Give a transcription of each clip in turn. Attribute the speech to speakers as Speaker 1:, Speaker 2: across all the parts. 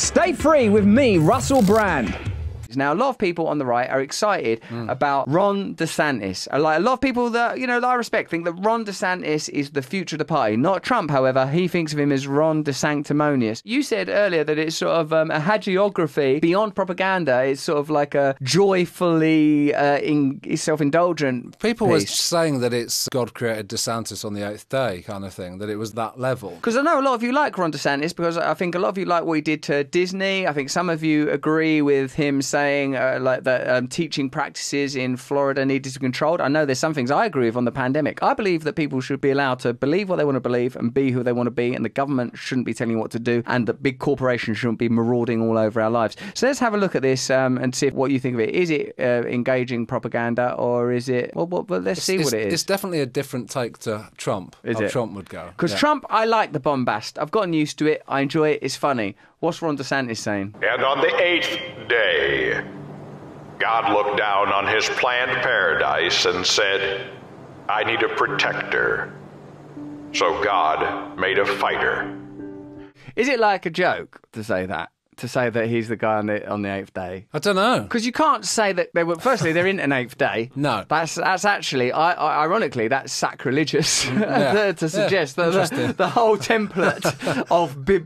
Speaker 1: Stay free with me, Russell Brand. Now, a lot of people on the right are excited about Ron DeSantis. Like, a lot of people that, that I respect think that Ron DeSantis is the future of the party. Not Trump, however. He thinks of him as Ron DeSanctimonious. You said earlier that it's sort of a hagiography beyond propaganda. It's sort of like a joyfully self-indulgent
Speaker 2: People
Speaker 1: piece.
Speaker 2: were saying that it's God created DeSantis on the 8th day kind of thing, that it was that level.
Speaker 1: Because I know a lot of you like Ron DeSantis, because I think a lot of you like what he did to Disney. I think some of you agree with him saying like that teaching practices in Florida needed to be controlled. I know there's some things I agree with on the pandemic. I believe that people should be allowed to believe what they want to believe and be who they want to be, and the government shouldn't be telling you what to do, and that big corporations shouldn't be marauding all over our lives. So let's have a look at this and see what you think of it. Is it engaging propaganda, or is it... Well, let's see what it is.
Speaker 2: It's definitely a different take to Trump, how Trump would go.
Speaker 1: Because Trump, I like the bombast. I've gotten used to it. I enjoy it. It's funny. What's Ron DeSantis saying?
Speaker 3: And on the 8th day, God looked down on his planned paradise and said, I need a protector. So God made a fighter.
Speaker 1: Is it like a joke to say that? To say that he's the guy on the 8th day?
Speaker 2: I don't know.
Speaker 1: Because you can't say that they were... Firstly, they're in an 8th day.
Speaker 2: No.
Speaker 1: That's actually, ironically, that's sacrilegious to suggest that the whole template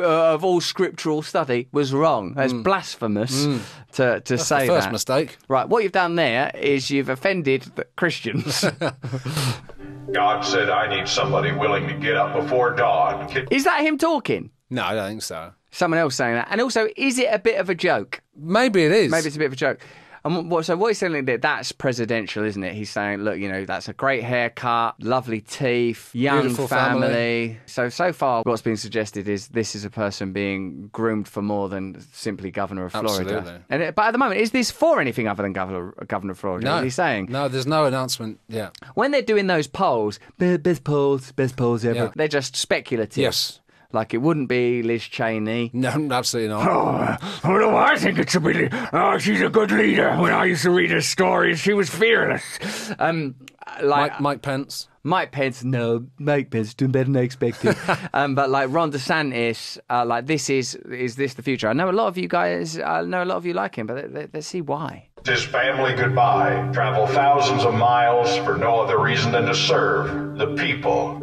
Speaker 1: of all scriptural study was wrong. That's blasphemous to
Speaker 2: That's
Speaker 1: say
Speaker 2: the first
Speaker 1: that.
Speaker 2: mistake.
Speaker 1: Right, what you've done there is you've offended the Christians.
Speaker 3: God said, I need somebody willing to get up before dawn.
Speaker 1: Is that him talking?
Speaker 2: No, I don't think so.
Speaker 1: Someone else saying that. And also, is it a bit of a joke?
Speaker 2: Maybe it is.
Speaker 1: Maybe it's a bit of a joke. And so what he's saying there, that's presidential, isn't it? He's saying, look, that's a great haircut, lovely teeth, young
Speaker 2: Beautiful
Speaker 1: family. So far, what's being suggested is this is a person being groomed for more than simply governor of Florida.
Speaker 2: Absolutely.
Speaker 1: But at the moment, is this for anything other than governor of Florida?
Speaker 2: No.
Speaker 1: Is he saying?
Speaker 2: No, there's no announcement yet.
Speaker 1: When they're doing those polls, best polls ever,
Speaker 2: Yeah.
Speaker 1: they're just speculative.
Speaker 2: Yes.
Speaker 1: Like, it wouldn't be Liz Cheney.
Speaker 2: No, absolutely not.
Speaker 1: I think it should be... Oh, she's a good leader. When I used to read her stories, she was fearless.
Speaker 2: Mike Pence.
Speaker 1: Mike Pence, no. Mike Pence doing better than I expected. But like Ron DeSantis, like is this the future? I know a lot of you guys, like him, but let's see why.
Speaker 3: His family goodbye. Travel thousands of miles for no other reason than to serve the people.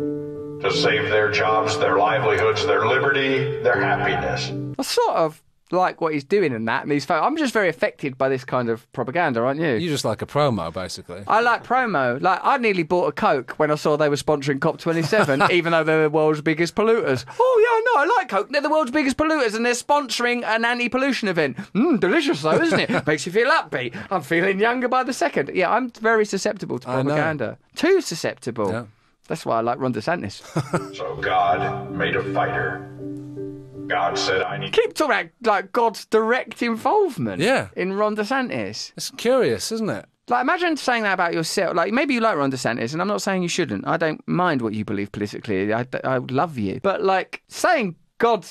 Speaker 3: To save their jobs, their livelihoods, their liberty, their happiness.
Speaker 1: I sort of like what he's doing in that. And I'm just very affected by this kind of propaganda, aren't you?
Speaker 2: You just like a promo, basically.
Speaker 1: I like promo. Like, I nearly bought a Coke when I saw they were sponsoring COP27, even though they're the world's biggest polluters. Oh, yeah, no, I like Coke. They're the world's biggest polluters, and they're sponsoring an anti-pollution event. Delicious, though, isn't it? Makes you feel upbeat. I'm feeling younger by the second. Yeah, I'm very susceptible to propaganda. Too susceptible. Yeah. That's why I like Ron DeSantis.
Speaker 3: So God made a fighter. God said, I need...
Speaker 1: Keep talking about, like, God's direct involvement in Ron DeSantis.
Speaker 2: It's curious, isn't it?
Speaker 1: Like, imagine saying that about yourself. Like, maybe you like Ron DeSantis, and I'm not saying you shouldn't. I don't mind what you believe politically. I love you. But, like, saying... God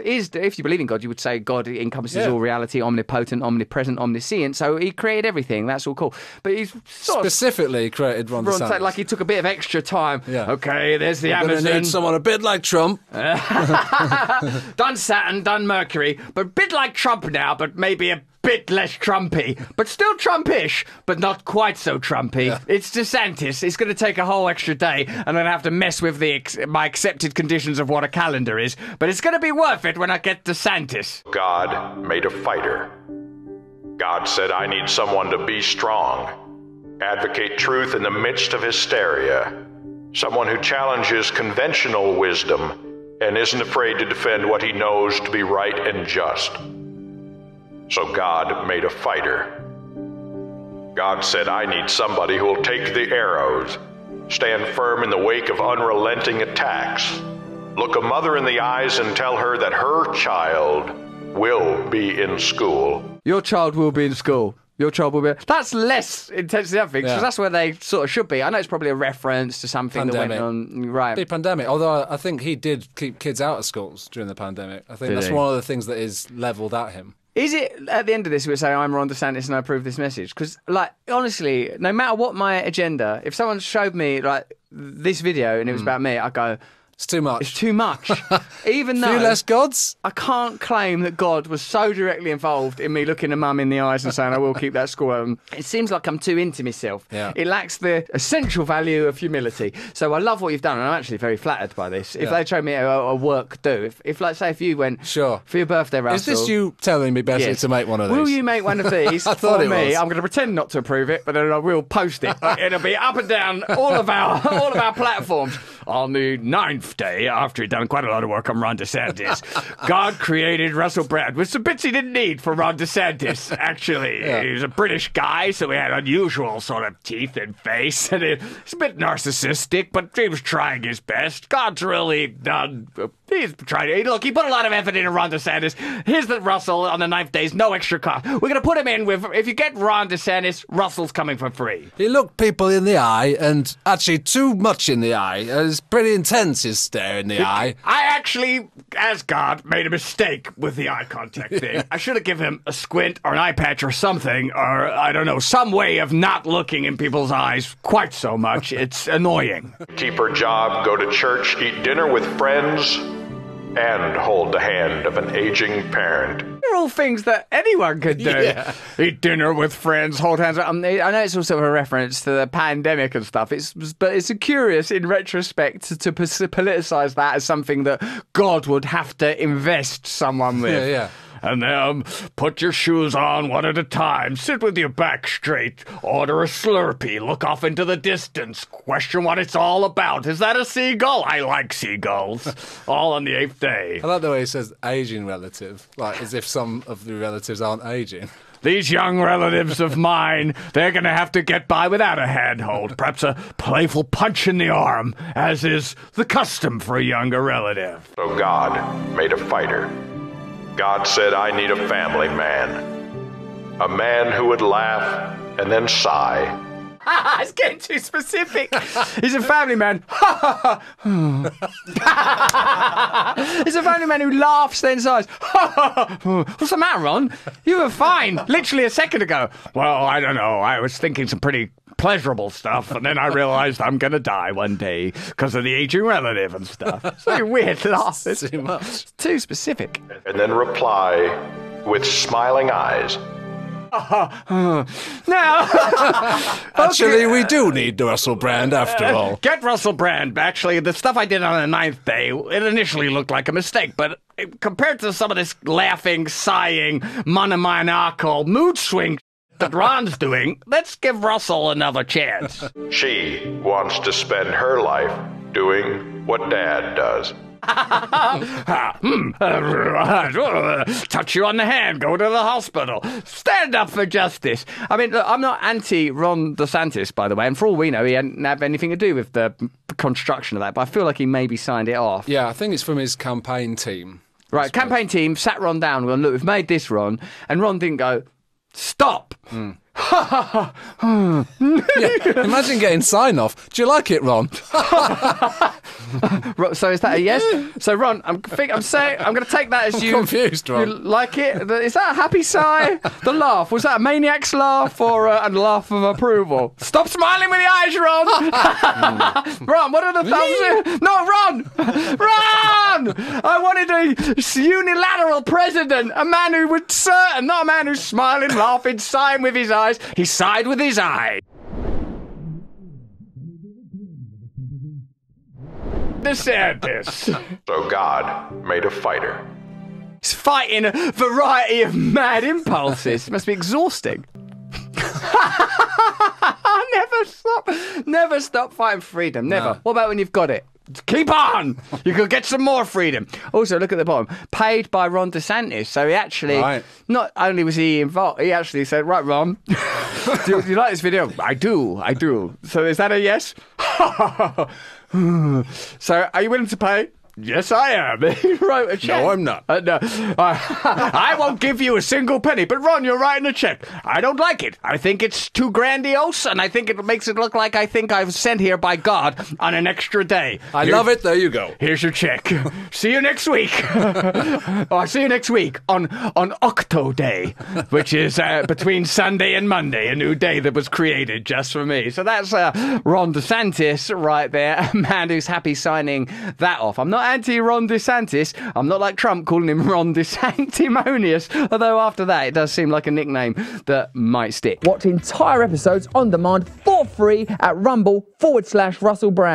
Speaker 1: is, if you believe in God, you would say God encompasses all reality, omnipotent, omnipresent, omniscient. So he created everything. That's all cool. But he's
Speaker 2: specifically created Ron DeSantis.
Speaker 1: Like he took a bit of extra time.
Speaker 2: Yeah.
Speaker 1: Okay, there's the
Speaker 2: Amazon. Need someone a bit like Trump.
Speaker 1: Done Saturn, done Mercury, but a bit like Trump now, but maybe a bit less Trumpy, but still Trumpish, but not quite so Trumpy. Yeah. It's DeSantis. It's going to take a whole extra day, and I'm going to have to mess with my accepted conditions of what a calendar is, but it's going to be worth it when I get DeSantis.
Speaker 3: God made a fighter. God said, I need someone to be strong, advocate truth in the midst of hysteria, someone who challenges conventional wisdom and isn't afraid to defend what he knows to be right and just. So God made a fighter. God said, I need somebody who will take the arrows, stand firm in the wake of unrelenting attacks, look a mother in the eyes and tell her that her child will be in school.
Speaker 1: Your child will be in school. Your child will be... That's less intense than other things, because that's where they sort of should be. I know it's probably a reference to something that went on... Right.
Speaker 2: The pandemic, although I think he did keep kids out of schools during the pandemic. I think that's one of the things that is levelled at him.
Speaker 1: Is it, at the end of this, we say, I'm Ron DeSantis and I approve this message? Because, like, honestly, no matter what my agenda, if someone showed me, like, this video and it was about me, I'd go,
Speaker 2: It's too much.
Speaker 1: It's too much. Even though
Speaker 2: Few less gods?
Speaker 1: I can't claim that God was so directly involved in me looking a mum in the eyes and saying, I will keep that school. It seems like I'm too into myself.
Speaker 2: Yeah.
Speaker 1: It lacks the essential value of humility. So I love what you've done, and I'm actually very flattered by this. If they showed me a work do, if like, say, if you went
Speaker 2: Sure.
Speaker 1: for your birthday, Russell.
Speaker 2: Is this you telling me basically to make one of these?
Speaker 1: Will you make one of these
Speaker 2: I thought
Speaker 1: for
Speaker 2: it
Speaker 1: me?
Speaker 2: was.
Speaker 1: I'm going to pretend not to approve it, but then I will post it. It'll be up and down all of our platforms. On the 9th day, after he'd done quite a lot of work on Ron DeSantis, God created Russell Brand with some bits he didn't need for Ron DeSantis, actually.
Speaker 2: Yeah.
Speaker 1: He was a British guy, so he had unusual sort of teeth and face, and he's a bit narcissistic, but he was trying his best. God's really done... He's trying. Look, he put a lot of effort into Ron DeSantis. Here's the Russell on the 9th day. No extra cost. We're going to put him in with... If you get Ron DeSantis, Russell's coming for free.
Speaker 2: He looked people in the eye, and actually too much in the eye. It was pretty intense, his stare in the eye.
Speaker 1: I actually, as God, made a mistake with the eye contact thing. I should have given him a squint or an eye patch or something, or, I don't know, some way of not looking in people's eyes quite so much. It's annoying.
Speaker 3: Keep her job, go to church, eat dinner with friends, and hold the hand of an aging parent.
Speaker 1: They're all things that anyone could do.
Speaker 2: Yeah.
Speaker 1: Eat dinner with friends, hold hands. I know it's also a reference to the pandemic and stuff. But it's curious in retrospect to politicise that as something that God would have to invest someone with.
Speaker 2: Yeah.
Speaker 1: And then put your shoes on one at a time. Sit with your back straight. Order a Slurpee. Look off into the distance. Question what it's all about. Is that a seagull? I like seagulls. All on the 8th day.
Speaker 2: I like the way he says aging relative, like as if some of the relatives aren't aging.
Speaker 1: These young relatives of mine, they're going to have to get by without a handhold. Perhaps a playful punch in the arm, as is the custom for a younger relative.
Speaker 3: So God made a fighter. God said, I need a family man. A man who would laugh and then sigh.
Speaker 1: It's getting too specific. He's a family man. He's a family man who laughs then sighs. What's the matter, Ron? You were fine literally a second ago. Well, I don't know. I was thinking some pretty pleasurable stuff, and then I realised I'm going to die one day because of the aging relative and stuff. It's a weird laugh. It's
Speaker 2: Too much.
Speaker 1: It's too specific.
Speaker 3: And then reply with smiling eyes.
Speaker 1: Now,
Speaker 2: Actually, we do need the Russell Brand after all.
Speaker 1: Get Russell Brand. Actually, the stuff I did on the 9th day, it initially looked like a mistake, but compared to some of this laughing, sighing, monomaniacal mood swing that Ron's doing, let's give Russell another chance.
Speaker 3: She wants to spend her life doing what Dad does.
Speaker 1: Touch you on the hand, go to the hospital, stand up for justice. I mean, look, I'm not anti-Ron DeSantis, by the way, and for all we know, he didn't have anything to do with the construction of that, but I feel like he maybe signed it off.
Speaker 2: Yeah, I think it's from his campaign team.
Speaker 1: Right, campaign team sat Ron down and gone, look, we've made this, Ron, and Ron didn't go, stop!
Speaker 2: Yeah, imagine getting sign-off. Do you like it, Ron?
Speaker 1: So is that a yes? So Ron, I'm going to take that as you
Speaker 2: confused, Ron.
Speaker 1: You like it? Is that a happy sigh? The laugh, was that a maniac's laugh or a laugh of approval? Stop smiling with the eyes, Ron. Ron, what are the thumbs? No, Ron. I wanted a unilateral president, a man who was certain, not a man who's smiling, laughing, sighing with his eyes. He sighed with his eye. DeSantis.
Speaker 3: So God made a fighter.
Speaker 1: He's fighting a variety of mad impulses. It must be exhausting. Never stop fighting freedom. Never.
Speaker 2: No.
Speaker 1: What about when you've got it? Keep on! You could get some more freedom. Also, look at the bottom. Paid by Ron DeSantis. So he actually, not only was he involved, he actually said, right, Ron, do you like this video? I do. So is that a yes? So are you willing to pay? Yes, I am. He wrote a check.
Speaker 2: No, I'm not.
Speaker 1: No. I won't give you a single penny, but Ron, you're writing a check. I don't like it. I think it's too grandiose, and I think it makes it look like I think I was sent here by God on an extra day.
Speaker 2: I love it. There you go.
Speaker 1: Here's your check. See you next week. I'll see you next week on Octo Day, which is between Sunday and Monday, a new day that was created just for me. So that's Ron DeSantis right there, a man who's happy signing that off. I'm not anti-Ron DeSantis. I'm not like Trump calling him Ron DeSanctimonious, although after that it does seem like a nickname that might stick. Watch entire episodes on demand for free at rumble.com/Russell Brand.